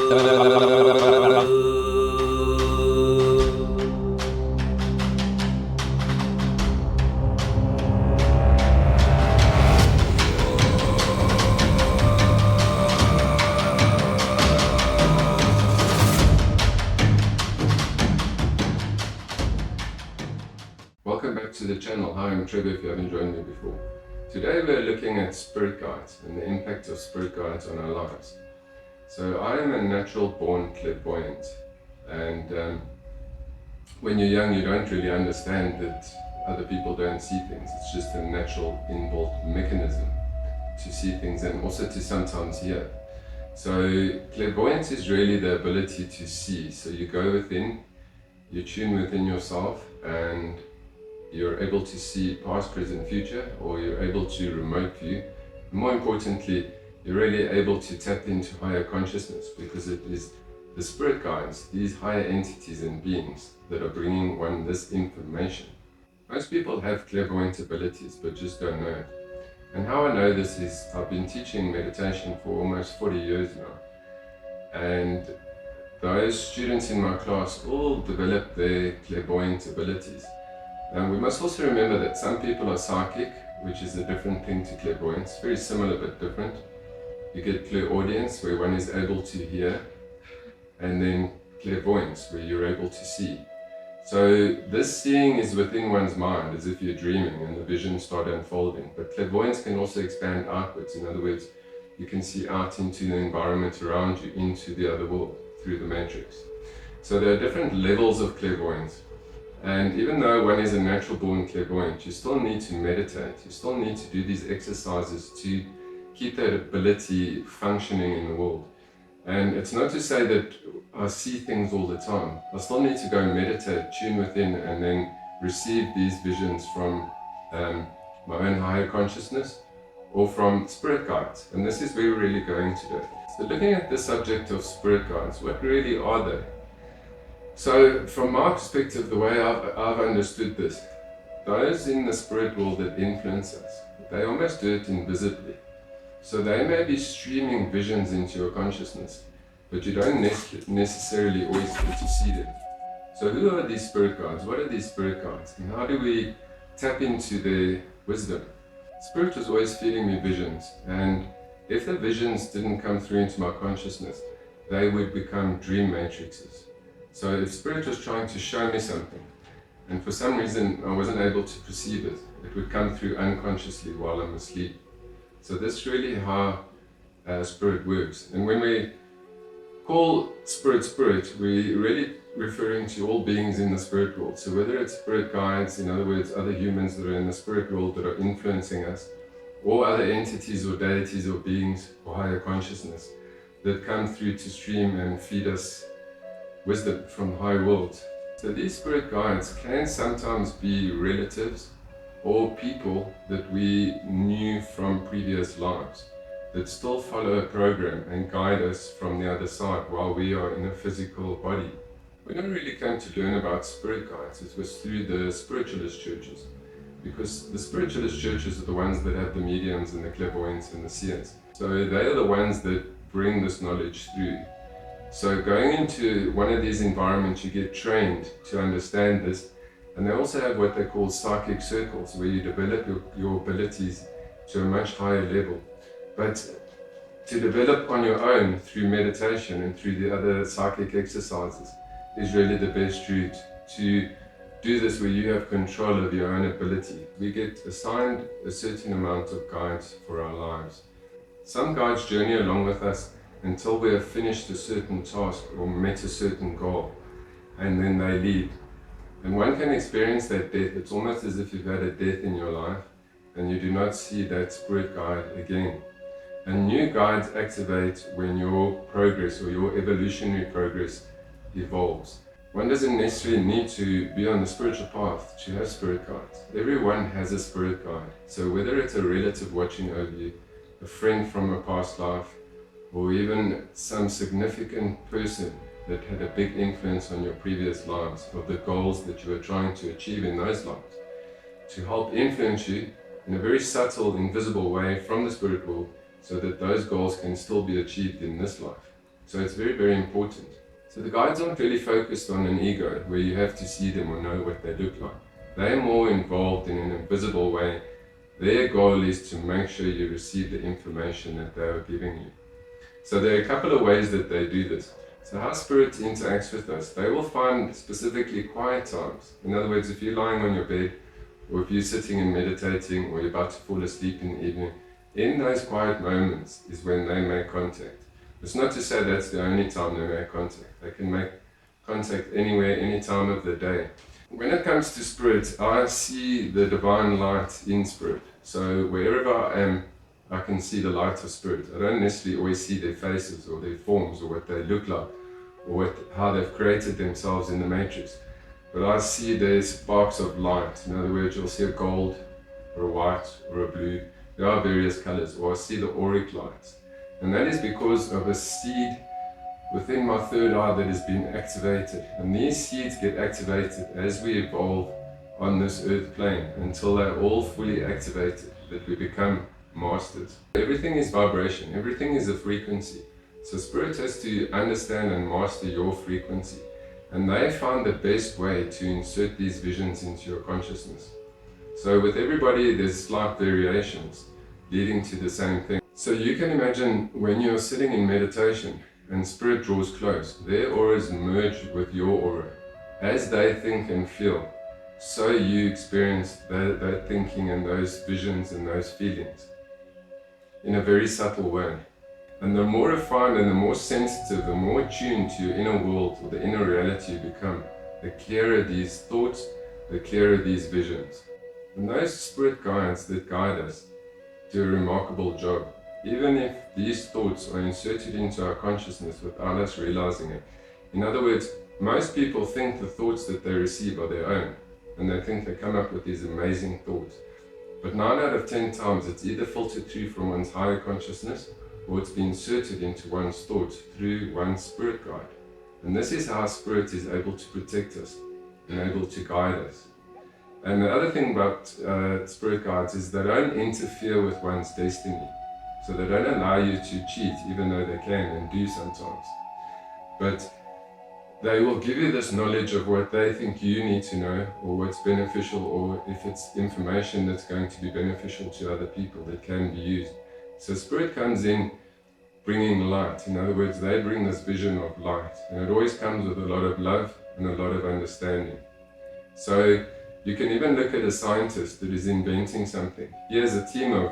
Welcome back to the channel. Hi, I'm Trevor if you haven't joined me before. Today we're looking at spirit guides and the impact of spirit guides on our lives. So I am a natural born clairvoyant, and when you're young you don't really understand that other people don't see things. It's just a natural inbuilt mechanism to see things and also to sometimes hear. So clairvoyance is really the ability to see. So you go within, you tune within yourself, and you're able to see past, present, future, or you're able to remote view. More importantly, you're really able to tap into higher consciousness, because it is the spirit guides, these higher entities and beings, that are bringing one this information. Most people have clairvoyant abilities but just don't know it. And how I know this is I've been teaching meditation for almost 40 years now, and those students in my class all develop their clairvoyant abilities. And we must also remember that some people are psychic, which is a different thing to clairvoyance, very similar but different. You get clairaudience, where one is able to hear, and then clairvoyance, where you're able to see. So this seeing is within one's mind, as if you're dreaming and the visions start unfolding. But clairvoyance can also expand outwards. In other words, you can see out into the environment around you, into the other world, through the matrix. So there are different levels of clairvoyance. And even though one is a natural born clairvoyant, you still need to meditate. You still need to do these exercises to keep that ability functioning in the world. And it's not to say that I see things all the time. I still need to go and meditate, tune within, and then receive these visions from my own higher consciousness or from spirit guides. And this is where we're really going today. So looking at the subject of spirit guides, what really are they? So from my perspective, the way I've understood this, those in the spirit world that influence us, they almost do it invisibly. So they may be streaming visions into your consciousness, but you don't necessarily always get to see them. So who are these spirit guides? What are these spirit guides? And how do we tap into their wisdom? Spirit was always feeding me visions, and if the visions didn't come through into my consciousness, they would become dream matrices. So if Spirit was trying to show me something, and for some reason I wasn't able to perceive it, it would come through unconsciously while I'm asleep. So that's really how Spirit works. And when we call Spirit, we're really referring to all beings in the spirit world. So whether it's spirit guides, in other words, other humans that are in the spirit world that are influencing us, or other entities or deities or beings or higher consciousness that come through to stream and feed us wisdom from high worlds. So these spirit guides can sometimes be relatives or people that we knew from previous lives that still follow a program and guide us from the other side while we are in a physical body. We don't really come to learn about spirit guides. It was through the spiritualist churches, because the spiritualist churches are the ones that have the mediums and the clairvoyants and the seers. So they are the ones that bring this knowledge through. So going into one of these environments, you get trained to understand this, and they also have what they call psychic circles, where you develop your abilities to a much higher level. But to develop on your own through meditation and through the other psychic exercises is really the best route to do this, where you have control of your own ability. We get assigned a certain amount of guides for our lives. Some guides journey along with us until we have finished a certain task or met a certain goal, and then they leave. And one can experience that death. It's almost as if you've had a death in your life and you do not see that spirit guide again. And new guides activate when your progress or your evolutionary progress evolves. One doesn't necessarily need to be on the spiritual path to have spirit guides. Everyone has a spirit guide. So whether it's a relative watching over you, a friend from a past life, or even some significant person that had a big influence on your previous lives, of the goals that you were trying to achieve in those lives, to help influence you in a very subtle, invisible way from the spirit world, so that those goals can still be achieved in this life. So it's very, very important. So the guides aren't really focused on an ego where you have to see them or know what they look like. They're more involved in an invisible way. Their goal is to make sure you receive the information that they are giving you. So there are a couple of ways that they do this. So how Spirit interacts with us, they will find specifically quiet times. In other words, if you're lying on your bed, or if you're sitting and meditating, or you're about to fall asleep in the evening, in those quiet moments is when they make contact. It's not to say that's the only time they make contact. They can make contact anywhere, any time of the day. When it comes to Spirit, I see the divine light in Spirit. So wherever I am, I can see the light of Spirit. I don't necessarily always see their faces or their forms or what they look like or how they've created themselves in the matrix. But I see their sparks of light. In other words, you'll see a gold or a white or a blue. There are various colors. Or I see the auric lights. And that is because of a seed within my third eye that has been activated. And these seeds get activated as we evolve on this earth plane until they're all fully activated, that we become masters. Everything is vibration, everything is a frequency. So Spirit has to understand and master your frequency. And they find the best way to insert these visions into your consciousness. So with everybody, there's slight variations leading to the same thing. So you can imagine when you're sitting in meditation and Spirit draws close, their auras merge with your aura. As they think and feel, so you experience that thinking and those visions and those feelings in a very subtle way. And the more refined and the more sensitive, the more tuned to your inner world or the inner reality you become, the clearer these thoughts, the clearer these visions. And those Spirit guides that guide us do a remarkable job. Even if these thoughts are inserted into our consciousness without us realizing it. In other words, most people think the thoughts that they receive are their own, and they think they come up with these amazing thoughts. But 9 out of 10 times it's either filtered through from one's higher consciousness, or it's been inserted into one's thoughts through one's Spirit guide. And this is how Spirit is able to protect us and able to guide us. And the other thing about Spirit guides is they don't interfere with one's destiny. So they don't allow you to cheat, even though they can and do sometimes. But they will give you this knowledge of what they think you need to know, or what's beneficial, or if it's information that's going to be beneficial to other people that can be used. So Spirit comes in bringing light. In other words, they bring this vision of light. And it always comes with a lot of love and a lot of understanding. So you can even look at a scientist that is inventing something. He has a team of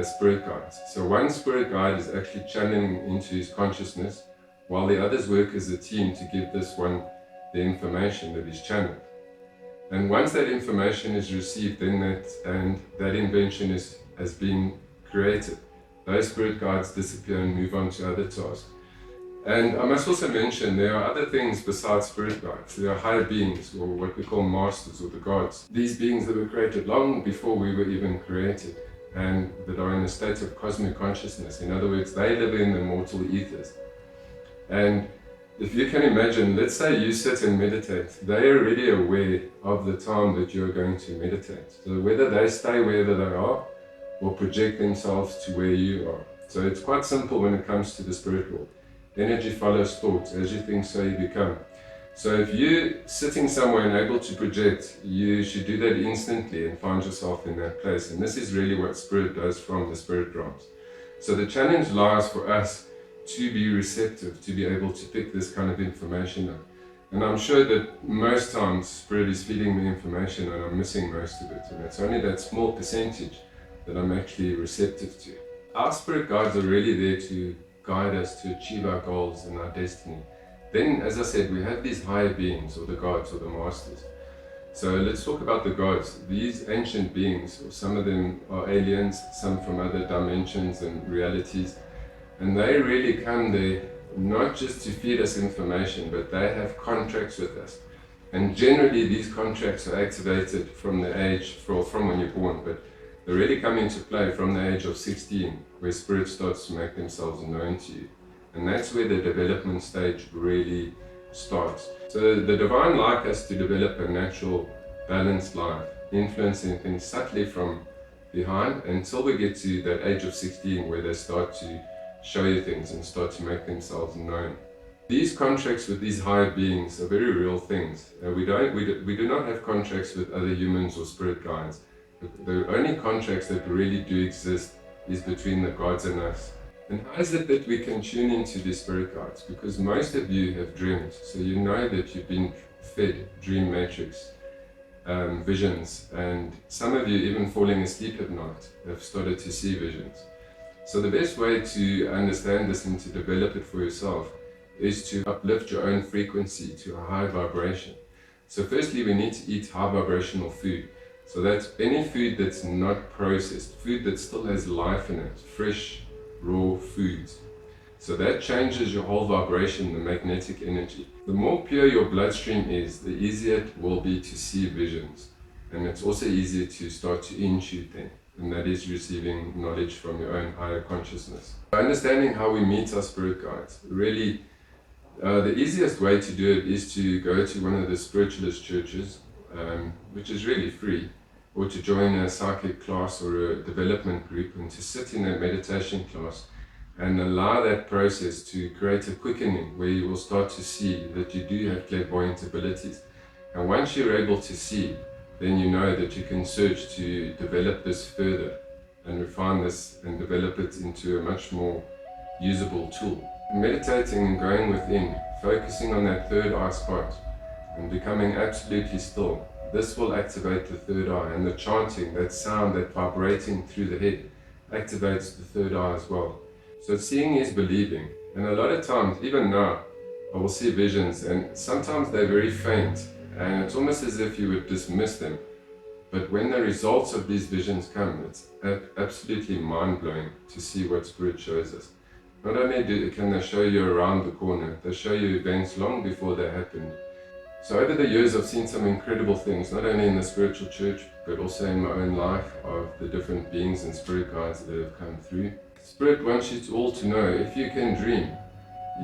Spirit guides. So one Spirit guide is actually channeling into his consciousness, while the others work as a team to give this one the information that is channeled. And once that information is received, then that invention has been created. Those Spirit guides disappear and move on to other tasks. And I must also mention there are other things besides Spirit guides. There are higher beings, or what we call masters, or the gods. These beings that were created long before we were even created, and that are in a state of cosmic consciousness. In other words, they live in the immortal ethers. And if you can imagine, let's say you sit and meditate, they are already aware of the time that you're going to meditate. So whether they stay wherever they are, or project themselves to where you are. So it's quite simple when it comes to the spirit world. Energy follows thoughts. As you think, so you become. So if you're sitting somewhere and able to project, you should do that instantly and find yourself in that place. And this is really what Spirit does from the Spirit realms. So the challenge lies for us to be receptive, to be able to pick this kind of information up. And I'm sure that most times Spirit is feeding me information and I'm missing most of it. And it's only that small percentage that I'm actually receptive to. Our Spirit guides are really there to guide us to achieve our goals and our destiny. Then, as I said, we have these higher beings, or the gods, or the masters. So let's talk about the gods. These ancient beings, or some of them are aliens, some from other dimensions and realities, and they really come there not just to feed us information, but they have contracts with us. And generally these contracts are activated from the age, from when you're born, but they really come into play from the age of 16, where Spirit starts to make themselves known to you. And that's where the development stage really starts. So the divine like us to develop a natural, balanced life, influencing things subtly from behind until we get to that age of 16, where they start to show you things and start to make themselves known. These contracts with these higher beings are very real things. We do not have contracts with other humans or spirit guides. The only contracts that really do exist is between the gods and us. And how is it that we can tune into these spirit guides? Because most of you have dreamed, so you know that you've been fed dream matrix, visions, and some of you, even falling asleep at night, have started to see visions. So the best way to understand this and to develop it for yourself is to uplift your own frequency to a high vibration. So firstly, we need to eat high vibrational food. So that's any food that's not processed, food that still has life in it, fresh, raw foods. So that changes your whole vibration, the magnetic energy. The more pure your bloodstream is, the easier it will be to see visions. And it's also easier to start to intuit them. And that is receiving knowledge from your own higher consciousness. Understanding how we meet our spirit guides. Really, the easiest way to do it is to go to one of the spiritualist churches, which is really free, or to join a psychic class or a development group and to sit in a meditation class and allow that process to create a quickening where you will start to see that you do have clairvoyant abilities. And once you're able to see, then you know that you can search to develop this further and refine this and develop it into a much more usable tool. Meditating and going within, focusing on that third eye spot and becoming absolutely still. This will activate the third eye, and the chanting, that sound, that vibrating through the head, activates the third eye as well. So seeing is believing. And a lot of times, even now, I will see visions and sometimes they're very faint and it's almost as if you would dismiss them. But when the results of these visions come, it's absolutely mind-blowing to see what Spirit shows us. Not only can they show you around the corner, they show you events long before they happened. So over the years I've seen some incredible things, not only in the spiritual church, but also in my own life of the different beings and spirit guides that have come through. Spirit wants you all to know, if you can dream,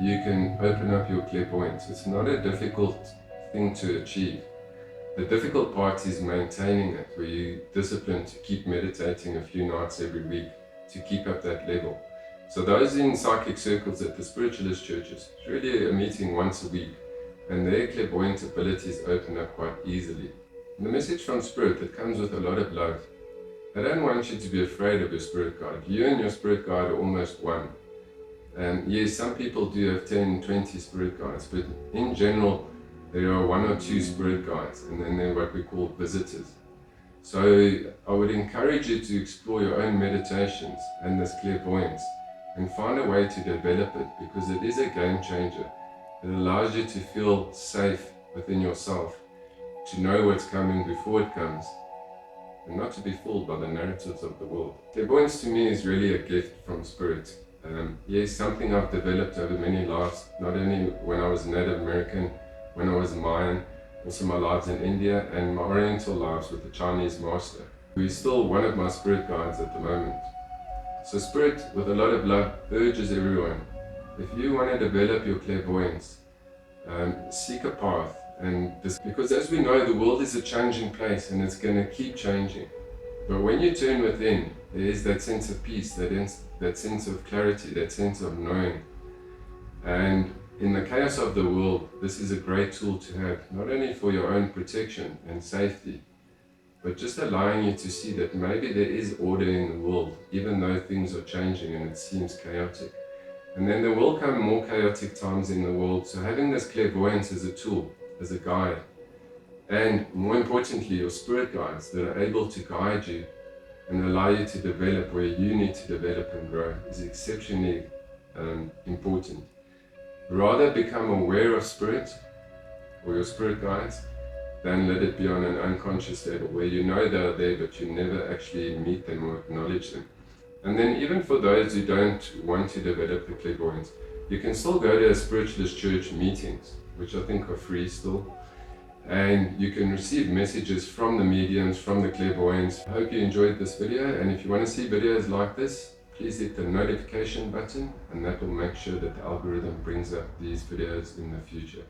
you can open up your clairvoyance. It's not a difficult thing to achieve. The difficult part is maintaining it, where you're disciplined to keep meditating a few nights every week to keep up that level. So those in psychic circles at the spiritualist churches, it's really a meeting once a week, and their clairvoyant abilities open up quite easily. And the message from Spirit that comes with a lot of love. I don't want you to be afraid of your spirit guide. You and your spirit guide are almost one. Yes, some people do have 10, 20 spirit guides, but in general, there are 1 or 2 spirit guides, and then they're what we call visitors. So I would encourage you to explore your own meditations and this clairvoyance, and find a way to develop it, because it is a game changer. It allows you to feel safe within yourself, to know what's coming before it comes, and not to be fooled by the narratives of the world. Clairvoyance to me is really a gift from Spirit. Yes, something I've developed over many lives, not only when I was Native American, when I was Mayan, also my lives in India, and my Oriental lives with the Chinese master, who is still one of my spirit guides at the moment. So Spirit, with a lot of love, urges everyone, if you want to develop your clairvoyance, seek a path. Because as we know, the world is a changing place and it's going to keep changing. But when you turn within, there is that sense of peace, that sense of clarity, that sense of knowing. And in the chaos of the world, this is a great tool to have, not only for your own protection and safety, but just allowing you to see that maybe there is order in the world, even though things are changing and it seems chaotic. And then there will come more chaotic times in the world, so having this clairvoyance as a tool, as a guide, and more importantly, your spirit guides that are able to guide you and allow you to develop where you need to develop and grow is exceptionally important. Rather become aware of Spirit or your spirit guides than let it be on an unconscious level where you know they are there but you never actually meet them or acknowledge them. And then even for those who don't want to develop the clairvoyance, you can still go to a spiritualist church meetings, which I think are free still, and you can receive messages from the mediums, from the clairvoyants. I hope you enjoyed this video, and if you want to see videos like this, please hit the notification button, and that will make sure that the algorithm brings up these videos in the future.